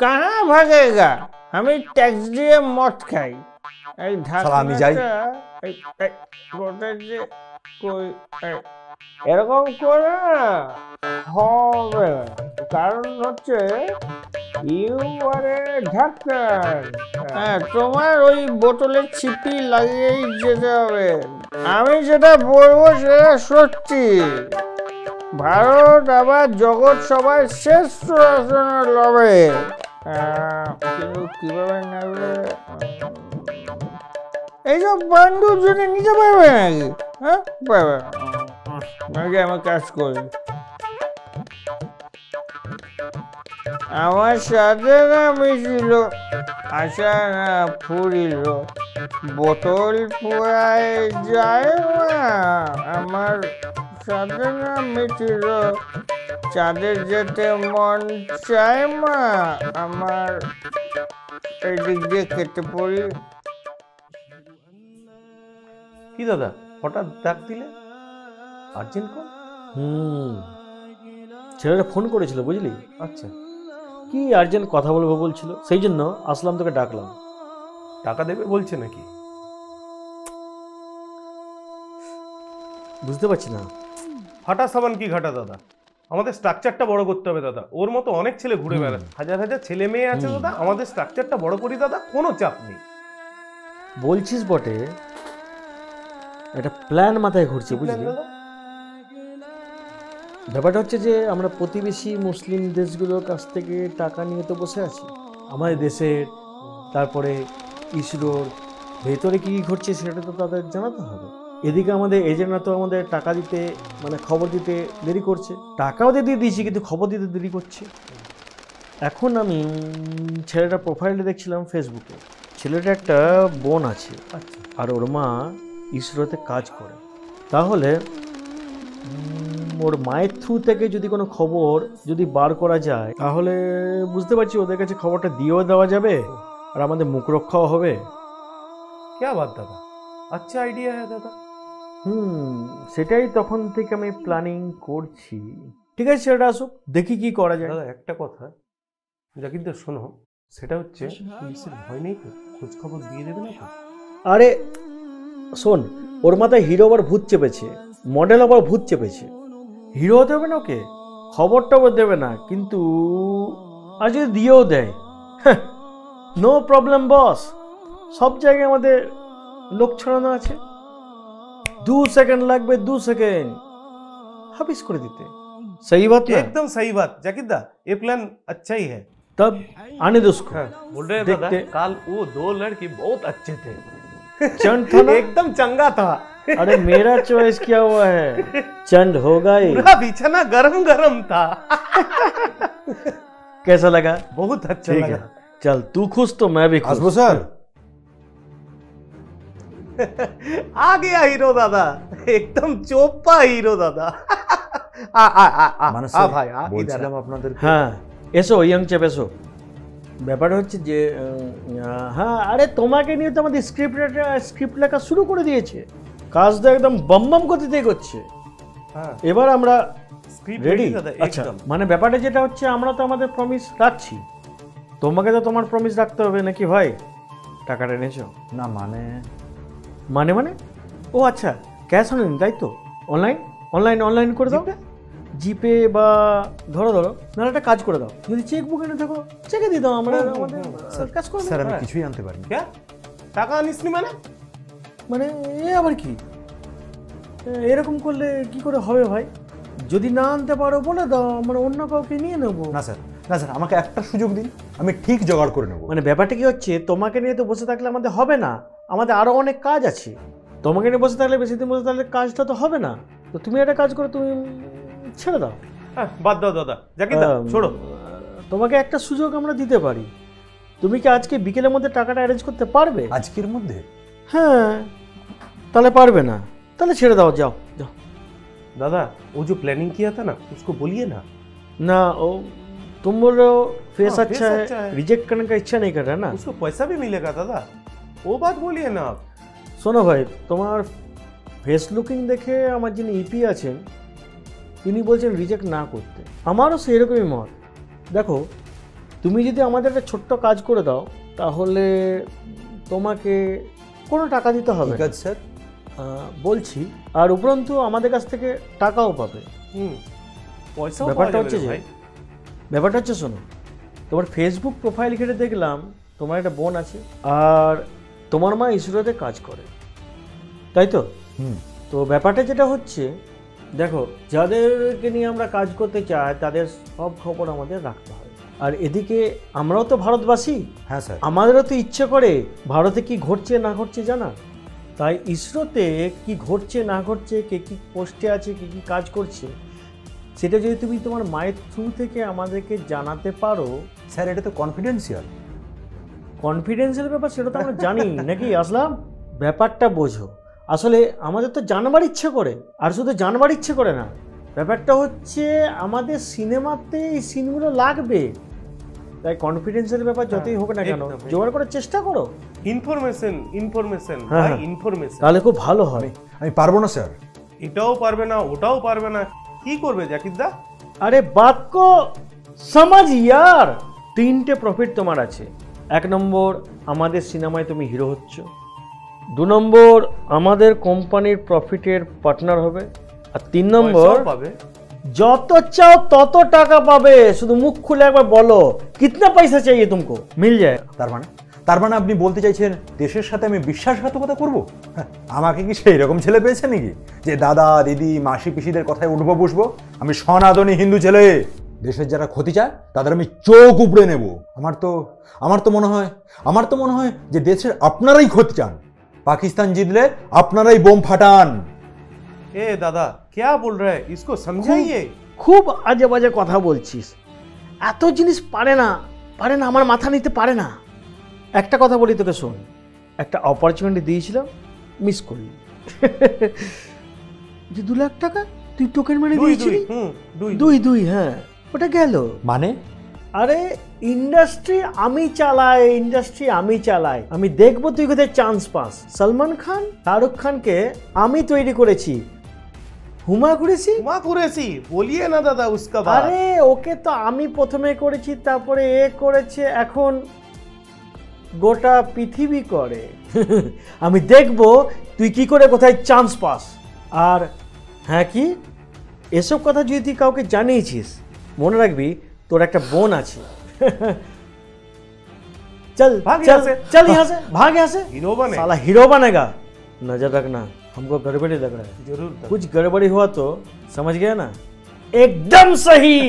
কাহা ভাগেগা, আমি ট্যাক্স দিয়ে মদ খাই। এই শালা আমি যাই। এরকম করে হবে, কারণ হচ্ছে ইউ আর এ ঢাক্কান। হ্যাঁ তোমার ওই বোতলের ছিপি লাগিয়েই যেতে হবে। আমি যেটা বলবো সেটা সত্যি। ভারত আবার জগৎ সবাই শ্রেষ্ঠ আসনে লড়বে, কিন্তু কিভাবে নেবে? এইসব বন্ধুর জন্য নিতে পারবে নাকি? হ্যাঁ পারবে নাকি? আমার কাজ করি, আমার সাথে না মিশিল আশা না ফুরিল, বোতল পুরায় যায় না আমার সাথে না মিশিল, চাঁদের যেতে মন চায় মা আমার, এই দিক দিয়ে কেটে পড়ি। কি দাদা হঠাৎ ডাক দিলে? Urgent call? ছেলেটা ফোন করেছিল বুঝলি। আচ্ছা, কি আর্জেন্ট কথা বলবো বলছিল, সেই জন্য আসলাম, তোকে ডাকলাম। টাকা দেবে বলছে নাকি? বুঝতে পারছি না। ফাটা সাবান কি ঘাটা দাদা, আমাদের স্ট্রাকচারটা বড় করতে হবে দাদা। ওর মতো অনেক ছেলে ঘুরে বেড়ায়, হাজার হাজার ছেলে মেয়ে আছে দাদা। আমাদের স্ট্রাকচারটা বড় করি দাদা, কোনো চাপ নেই। বলছিস বটে, একটা প্ল্যান মাথায় ঘুরছে বুঝলি। ব্যাপারটা হচ্ছে যে আমরা প্রতিবেশী মুসলিম দেশগুলোর কাছ থেকে টাকা নিয়ে তো বসে আছি। আমাদের দেশের, তারপরে ইসরোর ভেতরে কী ঘটছে সেটা তো তাদের জানাতে হবে। এদিকে আমাদের এজেন্টরা তো আমাদের টাকা দিতে, মানে খবর দিতে দেরি করছে। টাকাও দিয়ে দিয়েছি, কিন্তু খবর দিতে দেরি করছে। এখন আমি ছেলেটার প্রোফাইলটা দেখছিলাম ফেসবুকে। ছেলেটা একটা বোন আছে, আর ওর মা ইসরোতে কাজ করে। তাহলে ওর মায়ের থ্রু থেকে যদি কোনো খবর যদি বার করা যায়, তাহলে বুঝতে পারছি ওদের কাছে খবরটা দিয়েও দেওয়া যাবে, আর আমাদের মুখ রক্ষাও হবে। क्या बात दादा, अच्छा आइडिया है दादा। সেটাই তখন থেকে আমি প্ল্যানিং করছি। ঠিক আছে সেটা আসুক, দেখি কি করা যায়। দাদা একটা কথা যা কিন্তু শোনো, সেটা হচ্ছে পুলিশের ভয় নেই তো? খোঁজ খবর দিয়ে দেবে না তো? আরে শোন, ওর মাথায় হিরো আবার ভূত চেপেছে, মডেল আবার ভূত চেপেছে। হিরো হতে হবে না ওকে, খবরটাও দেবে না, কিন্তু আর যদি দিয়েও দেয়, নো প্রবলেম বস। সব জায়গায় আমাদের লোক ছড়ানো আছে, 2 সেকেন্ড লাগবে, 2 সেকেন্ড হাফিজ করে দিতে। सही बात ना? एकदम सही बात जाकिर दा, ये प्लान अच्छा ही है। तब आने दो उसको। बोल रहे दादा कल वो 2 लड़के बहुत अच्छे थे, चंड था ना? एकदम चंगा था। अरे मेरा चॉइस क्या हुआ है, चंड होगा ही। पूरा बिछाना गरम गरम था। कैसा लगा? बहुत अच्छा ठीक लगा। है, चल तू खुश तो मैं भी खुश। আসবো স্যার। आ गया हीरो दादा, एकदम चोपा हीरो दादा। आ आ आ आ মানে आ भाई आ इधर বলছিলাম আপনাদের হ্যাঁ এসো ইয়ং চেপ এসো। ব্যাপারটা হচ্ছে যে হ্যাঁ, আরে তোমাকে নিয়ে তো আমাদের স্ক্রিপ্ট লেখা শুরু করে দিয়েছে, কাজটা একদম বম বম করতে করছে। হ্যাঁ এবার আমরা স্ক্রিপ্ট রেডি? দাদা আচ্ছা, একদম। মানে ব্যাপারটা যেটা হচ্ছে আমরা তো আমাদের প্রমিস রাখছি, তোমাকে তো তোমার প্রমিস রাখতে হবে নাকি ভাই? টাকাটা এনেছো? না মানে মানে মানে ও আচ্ছা, ক্যাশ আনেনি তাই তো? অনলাইন অনলাইন অনলাইন করে দাও, জিপে বা ধরো নাহলে একটা কাজ করে দাও, যদি চেক বুক এনে থাকো চেকে দিয়ে দাও, আমরা আমাদের কাজ করে স্যার দেবো। আমি কিছুই আনতে পারিনি। क्या টাকা আনিসনি মানে? মানে এ আবার কি? এরকম করলে কি করে হবে ভাই? যদি না আনতে পারো বলে দাও, আমরা অন্য কাউকে নিয়ে নেবো। না স্যার, না স্যার, আমাকে একটা সুযোগ দিন, আমি ঠিক জোগাড় করে নেবো। মানে ব্যাপারটা কি হচ্ছে, তোমাকে নিয়ে তো বসে থাকলে আমাদের হবে না, আমাদের আরো অনেক কাজ আছে। তোমাকে নিয়ে বসে থাকলে, বেশি দিন বসে থাকলে কাজটা তো হবে না। তো তুমি একটা কাজ করো, তুমি ছেড়ে দাও। হ্যাঁ, বাদ দাও দাদা, জাকির দা ছোড়ো। তোমাকে একটা সুযোগ আমরা দিতে পারি, তুমি কি আজকে বিকেলের মধ্যে টাকাটা অ্যারেঞ্জ করতে পারবে? আজকের মধ্যে? হ্যাঁ, তাহলে পারবে না, তাহলে ছেড়ে দাও, যাও যাও। दादा वो जो प्लानिंग किया था ना उसको बोलिए ना। ना ओ तुम बोल रहे हो फेस हाँ, अच्छा face है, अच्छा है। रिजेक्ट करने का इच्छा नहीं कर रहा ना? उसको पैसा भी मिलेगा दादा, वो बात बोलिए ना आप। শোনো ভাই, তোমার ফেস লুকিং দেখে আমার যিনি ইপি আছেন তিনি বলছেন রিজেক্ট না করতে, আমারও সেরকমই মত। দেখো, তুমি যদি আমাদের একটা ছোট্ট কাজ করে দাও তাহলে তোমাকে কোনো টাকা দিতে হবে ঠিক আছে স্যার। বলছি, আর উপরন্তু আমাদের কাছ থেকে টাকাও পাবে। पैसा ব্যাপারটা হচ্ছে যে, ব্যাপারটা হচ্ছে শোনো, তোমার ফেসবুক প্রোফাইল ঘেটে দেখলাম তোমার একটা বোন আছে, আর তোমার মা ইসরোতে কাজ করে, তাই তো? তো ব্যাপারটা যেটা হচ্ছে, দেখো, যাদেরকে নিয়ে আমরা কাজ করতে চাই তাদের সব খবর আমাদের রাখতে হয়। আর এদিকে আমরাও তো ভারতবাসী, হ্যাঁ স্যার, আমাদেরও তো ইচ্ছে করে ভারতে কি ঘটছে না ঘটছে জানা। তাই ইসরোতে কি ঘটছে না ঘটছে, কে কী পোস্টে আছে, কে কী কাজ করছে, সেটা যদি তুমি তোমার মায়ের থ্রু থেকে আমাদেরকে জানাতে পারো। স্যার এটা তো কনফিডেন্সিয়াল। কনফিডেন্সিয়াল ব্যাপার, সেটা তো আমরা জানি নাকি আসলাম? ব্যাপারটা বোঝো, আসলে আমাদের তো জানবার ইচ্ছে করে, আর শুধু জানবার ইচ্ছে করে না, ব্যাপারটা হচ্ছে আমাদের সিনেমাতে এই সিনগুলো লাগবে। তাই কনফিডেন্সিয়াল ব্যাপার যতই হোক না কেন, জোগাড় করার চেষ্টা করো। ইনফরমেশন ইনফরমেশন হ্যাঁ, ভাই, ইনফরমেশন। তাহলে খুব ভালো হবে। আমি পারবো না স্যার। এটাও পারবে না, ওটাও পারবে না, কি করবে জাকির দা? আরে বাত কো সমাজ ইয়ার। তিনটে প্রফিট তোমার আছে। 1 নম্বর, আমাদের সিনেমায় তুমি হিরো হচ্ছ। 2 নম্বর, আমাদের কোম্পানির প্রফিটের পার্টনার হবে। আর 3 নম্বর, পয়সাও পাবে। যত চাও তত টাকা পাবে, শুধু মুখ খুলে একবার বলো কিতনা পয়সা চাইয়ে তুমকো, মিল যায়। তার মানে আপনি বলতে চাইছেন দেশের সাথে আমি বিশ্বাসঘাতকতা করব? আমাকে কি সেই রকম ছেলে পেয়েছে নাকি যে দাদা দিদি মাসি পিসিদের কথায় উঠবো বসবো? আমি সনাতনী হিন্দু ছেলে, দেশের যারা ক্ষতি চায় তাদের আমি চোখ উপড়ে নেব। আমার তো মনে হয় যে দেশের আপনারাই ক্ষতি চান। পাকিস্তান জিতলে আপনারাই বোম ফাটান। এ দাদা क्या बोल रहा है, इसको समझाइए। খুব আজে বাজে কথা বলছিস, এত জিনিস পারে না আমার মাথা নিতে পারে না। একটা কথা বলি তোকে, শোন, একটা অপরচুনিটি দিয়েছিলাম, মিস করলি। যে 2 লাখ টাকা তুই টোকেন মানে দিয়েছিলি, দুই, হ্যাঁ, ওটা গেল। মানে আরে ইন্ডাস্ট্রি আমি চালাই, আমি দেখবো তুই কোথায় চান্স পাস। সলমান খান, শাহরুখ খানকে আমি তৈরি করেছি, হুমা কুরেশি বলিয়ে না দাদা উসকা বাত। আরে ওকে তো আমি প্রথমে করেছি, তারপরে এ করেছে, এখন গোটা পৃথিবী করে। আমি দেখবো তুই কি করে কোথায় চান্স পাস। আর হ্যাঁ, কি এসব কথা যদি তুই কাউকে জানিয়েছিস, মনে রাখবি তোর একটা বোন আছে। चल भाग चल यहाँ से। चल यहाँ से, भाग यहाँ से, हीरो बने। साला हीरो बनेगा। नजर रखना, हमको गड़बड़ी लग रहा है। जरूर कुछ गड़बड़ी हुआ तो समझ गया ना? एकदम सही।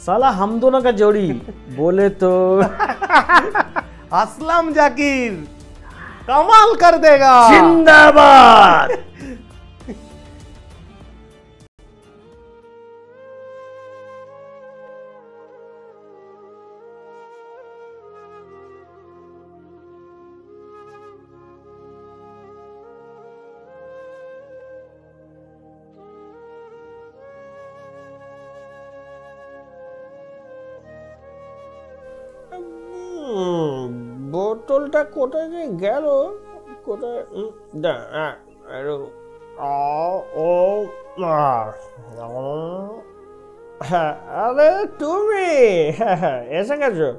साला हम दोनों का जोड़ी बोले तो असलम जाकिर कमाल कर देगा। जिंदाबाद। বোতলটা কোথায় যে গেল, কোথায়? ও আরে তুমি এসে গেছো?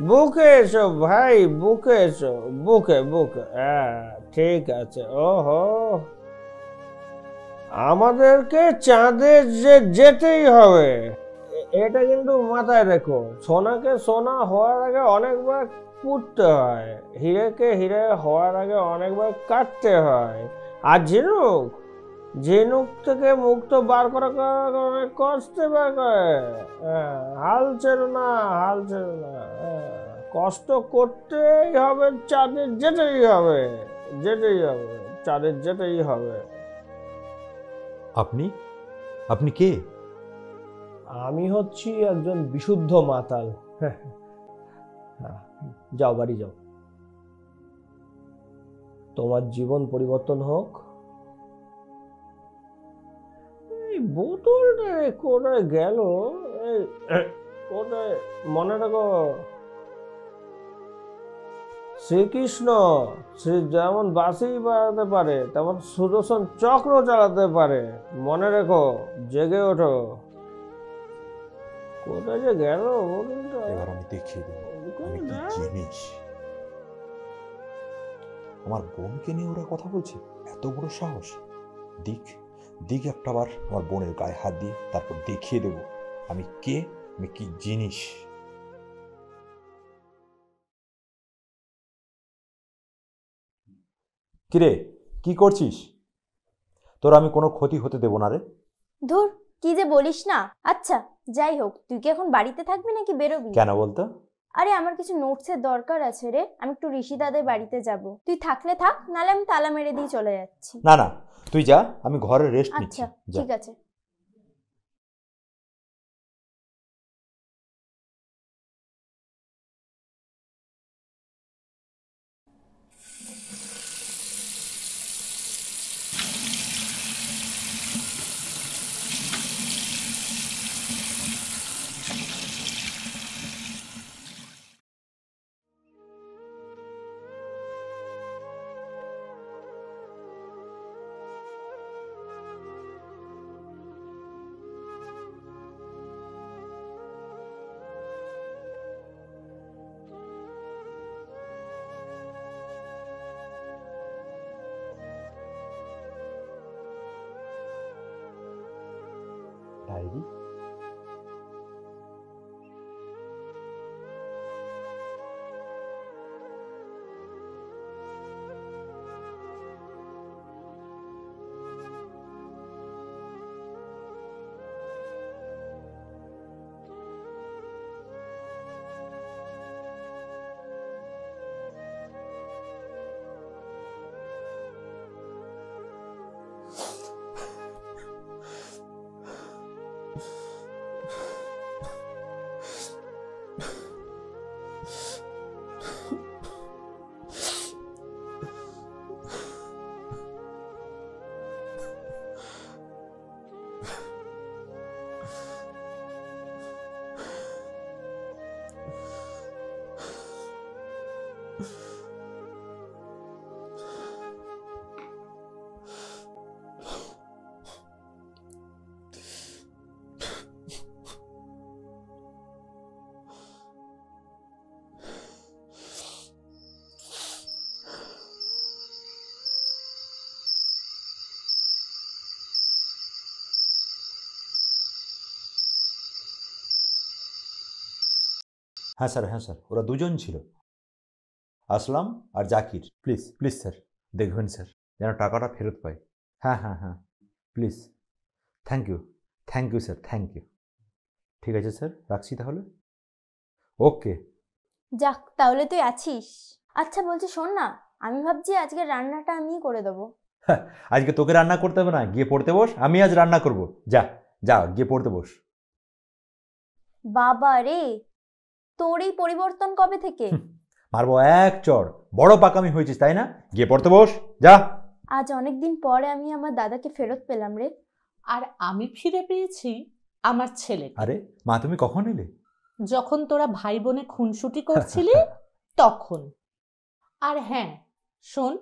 বুকে এসো ভাই, বুকে এসো, বুকে বুকে। হ্যাঁ ঠিক আছে। ওহো, আমাদেরকে চাঁদে যেতেই হবে, এটা কিন্তু মাথায় রেখো। সোনাকে সোনা হওয়ার আগে অনেকবার পুঁততে হয়, হিরেকে হিরে হওয়ার আগে অনেকবার কাটতে হয়। আর ঝিনুক, ঝিনুক থেকে মুক্ত বার করা অনেক কষ্টে বার করে। হাল ছেড়ো না, হাল ছেড়ো না। কষ্ট করতেই হবে, চাঁদে যেতেই হবে, যেতেই হবে, চাঁদে যেতেই হবে। আপনি আপনি কে? আমি হচ্ছি একজন বিশুদ্ধ মাতাল। যাও, বাড়ি যাও। তোমার জীবন পরিবর্তন হোক। এই বোতলটা কোথায় গেল? কোথায়? মনে রাখো, শ্রীকৃষ্ণ যেমন বাঁশি বাজাতে পারে তেমন সুদর্শন চক্র চালাতে পারে। মনে রেখো, জেগে ওঠো। কোথায় যে গেল বোতলটা? এবার আমি দেখিয়ে দেবো আমি কি জিনিস। আমার বোনকে নিয়ে ওরা কথা বলছে, এত বড় সাহস! দিক দিক একটাবার আমার বোনের গায়ে হাত দিয়ে, তারপর দেখিয়ে দেব আমি কে, আমি কি জিনিস। কিরে, কি করছিস? তোর আমি কোনো ক্ষতি হতে দেব না রে। ধুর, কি যে বলিস না। আচ্ছা যাই হোক, তুই কি এখন বাড়িতে থাকবি নাকি বেরোবি? কেন বলতো? আরে আমার কিছু নোটসের দরকার আছে রে, আমি একটু ঋষি দাদের বাড়িতে যাব। তুই থাকলে থাক, নালে আমি তালা মেরে দিয়ে চলে যাচ্ছি। না না, তুই যা, আমি ঘরে রেস্ট নিচ্ছি। আচ্ছা যা। ঠিক আছে। ডায়েরি? হ্যাঁ স্যার, হ্যাঁ স্যার, ওরা দুজন ছিল, আসলাম আর জাকির। প্লিজ প্লিজ স্যার, দেখবেন স্যার যেন টাকাটা ফেরত পাই। হ্যাঁ হ্যাঁ হ্যাঁ, please. Thank you sir, thank you. ঠিক আছে স্যার, রাখছি তাহলে। ওকে। যাক, তাহলে তুই আছিস। আচ্ছা বলছি, শোন না, আমি ভাবছি আজকে রান্নাটা আমিই করে দেবো। আজকে তোকে রান্না করতে হবে না, গিয়ে পড়তে বস, আমি আজ রান্না করব। যা যা, গিয়ে পড়তে বস। বাবা রে, তোর এই পরিবর্তন কবে থেকে? মারবো এক চড়। বড় পাকামি হয়েছিস তাই না? গিয়ে পড়তে বস, যা। আজ অনেকদিন পরে আমি আমার দাদাকে ফেরত পেলাম রে। আর আমি ফিরে পেয়েছি আমার ছেলে। আরে মা, তুমি কখন এলে? যখন তোরা ভাই বোনে খুনসুটি করছিলি তখন। আর হ্যাঁ শোন,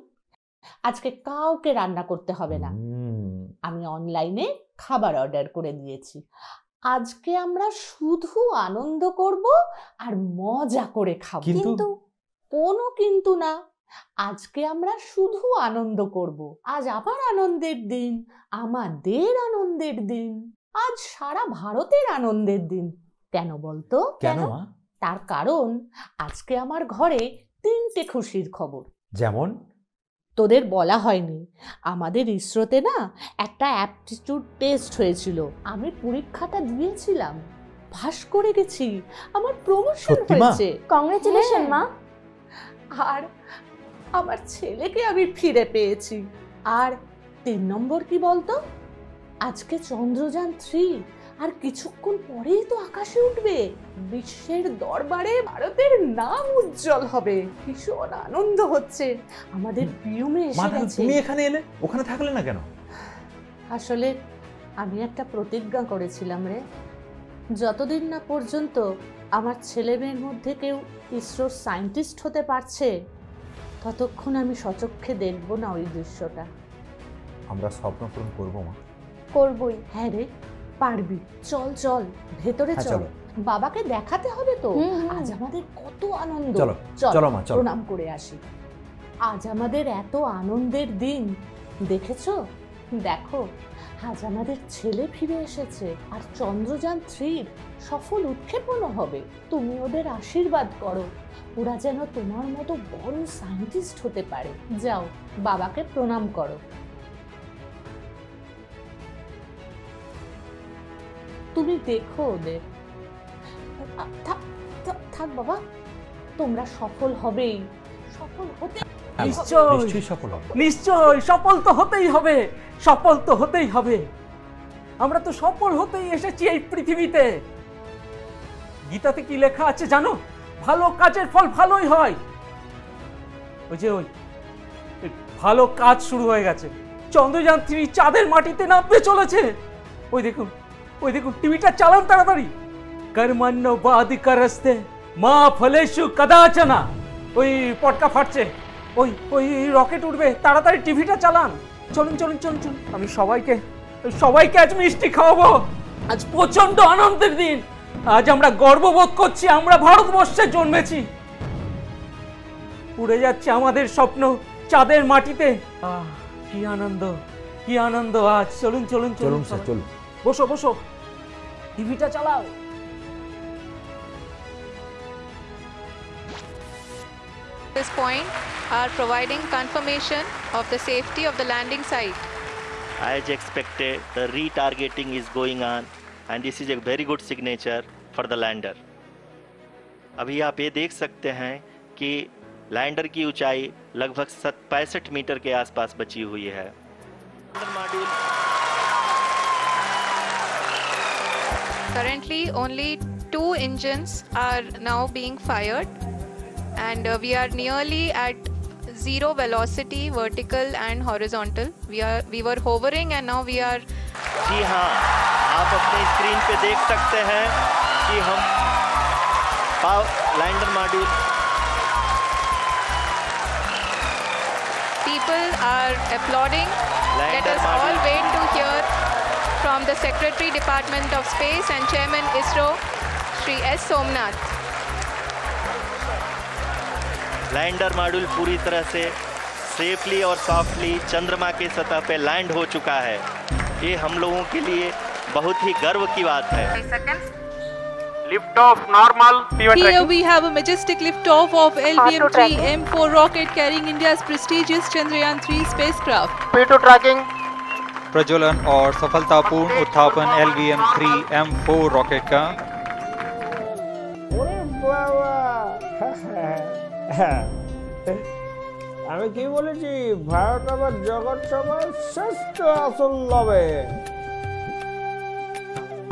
আজকে কাউকে রান্না করতে হবে না। আমি অনলাইনে খাবার অর্ডার করে দিয়েছি। আজকে আমরা শুধু আনন্দ করব আর মজা করে খাবো। কিন্তু কোনো কিন্তু না, আজকে আমরা শুধু আনন্দ করব। আজ আবার আনন্দের দিন, আমাদের আনন্দের দিন। আজ সারা ভারতের আনন্দের দিন। কেন বলতো? কেন মা? তার কারণ আজকে আমার ঘরে 3টে খুশির খবর। যেমন? তোদের বলা হয়নি, আমাদের ইসরোতে না একটা অ্যাপটিটিউড টেস্ট হয়েছিল। আমি পরীক্ষাটা দিয়েছিলাম, পাস করে গেছি, আমার প্রমোশন সত্যি মা? হয়েছে। কংগ্রেচুলেশন মা। আর আমার ছেলেকে আমি ফিরে পেয়েছি। আর 3 নম্বর কি বলতো? আজকে চন্দ্রযান 3 আর কিছুক্ষণ পরেই তো আকাশে উঠবে। বিশ্বের দরবারে ভারতের নাম উজ্জ্বল হবে। ভীষণ আনন্দ হচ্ছে। আমাদের পিয়মে মা, এসে গেছে। তুমি এখানে এলে, ওখানে থাকলে না কেন? আসলে আমি একটা প্রতিজ্ঞা করেছিলাম রে, যতদিন না পর্যন্ত আমার ছেলে মেয়ের মধ্যে কেউ ইসরোর সায়েন্টিস্ট হতে পারছে, ততক্ষণ আমি সচক্ষে দেখব না ওই দৃশ্যটা। আমরা স্বপ্ন পূরণ করবো মা। করবই। হ্যাঁ রে, পারবি। চল চল ভেতরে হ্যাঁ, চল, চলো। বাবাকে দেখাতে হবে তো হুম, হুম। আজ আমাদের কত আনন্দ। চলো, চলো মা, চলো। প্রণাম করে আসি। আজ আমাদের এত আনন্দের দিন, দেখেছো? দেখো, আজ আমাদের ছেলে ফিরে এসেছে আর চন্দ্রযান 3 সফল উৎক্ষেপণও হবে। তুমি ওদের আশীর্বাদ করো, ওরা যেন তোমার মতো বড় সায়েন্টিস্ট হতে পারে। যাও, বাবাকে প্রণাম করো। তুমি দেখো ওদের। থাক থাক, থাক বাবা, তোমরা সফল হবেই, সফল হতে নিশ্চয়ই সফল হবে। নিশ্চয়ই সফল তো হতেই হবে, সফল তো হতেই হবে। আমরা তো সফল হতেই এসেছি এই পৃথিবীতে। গীতাতে কি লেখা আছে জানো? ভালো কাজের ফল ভালোই হয়। ওই যে ওই ভালো কাজ শুরু হয়ে গেছে। চন্দ্রযান 3 চাঁদের মাটিতে নামতে চলেছে। ওই দেখুন, ওই দেখুন, টিভিটা চালান তাড়াতাড়ি। কর্মণ্য বাধিকারস্তে মা ফলেষু কদাচনা। ওই পটকা ফাটছে, ওই ওই রকেট উঠবে, তাড়াতাড়ি টিভিটা চালান। চলুন চলুন চলুন চলুন, আমি সবাইকে আজ মিষ্টি খাওয়াবো। আজ প্রচন্ড আনন্দের দিন। আজ আমরা গর্ববোধ করছি, আমরা ভারতবর্ষে জন্মেছি। উড়ে যাচ্ছে আমাদের স্বপ্ন চাঁদের মাটিতে। কি আনন্দ, কি আনন্দ আজ। চলুন চলুন চলুন স্যার, চলুন। বসো বসো, টিভিটা চালাও। This point are providing confirmation of the safety of the landing site. As expected, the retargeting is going on and this is a very good signature for the lander. अभी आप ये देख सकते हैं कि लैंडर की ऊंचाई लगभग 65 मीटर के आसपास बची हुई है। Currently, only 2 engines are now being fired, and we are nearly at 0 velocity, vertical and horizontal. We were hovering, and now we are. जी हाँ, आप अपनी स्क्रीन पे देख सकते हैं कि हम lander module. People are applauding. Let us all wait to hear from the Secretary Department of Space and Chairman ISRO, Shri S. Somnath. Lander module पूरी तरह से सेफली और सॉफ्टली चंद्रमा की सतह पे लैंड हो चुका है। ये हम लोगों के लिए बहुत ही गर्व की बात है। Lift off normal. Here we have a majestic liftoff of LVM-3 M4 rocket carrying India's prestigious Chandrayaan-3 spacecraft. P2 tracking. प्रज्वलन और सफलतापूर्ण उत्थापन LVM-3 M4 रॉकेट का। ওরে বাবা, আমি কি বলেছি? ভারত আবার জগৎ সভার শ্রেষ্ঠ আসন লবে।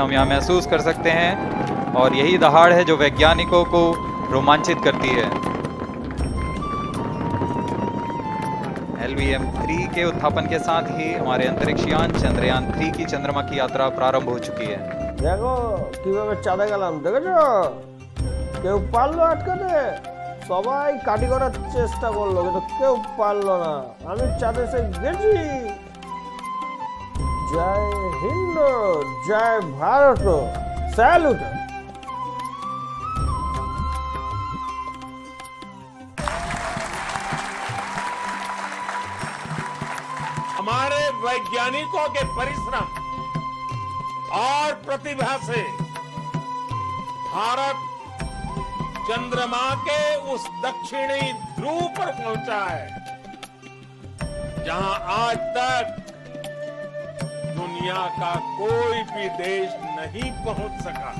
हम यहाँ महसूस कर सकते हैं और यही दहाड़ है जो वैज्ञानिकों को रोमांचित करती है। LVM-3 के उत्थापन के साथ ही हमारे अंतरिक्ष यान चंद्रयान 3 की चंद्रमा की यात्रा प्रारंभ हो चुकी है। দেখো কিভাবে চাঁদে গেলাম, দেখেছো? কেউ পারলো আটকাতে? সবাই কাটি করার চেষ্টা করলো কিন্তু কেউ পারলো না। আমি চাঁদে এসে গেছি। জয় হিন্দ, জয় ভারত, স্যালুট। हमारे वैज्ञानिकों के परिश्रम और प्रतिभा से भारत चंद्रमा के उस दक्षिणी ध्रुव पर पहुंचा है जहां आज तक दुनिया का कोई भी देश नहीं पहुंच सका।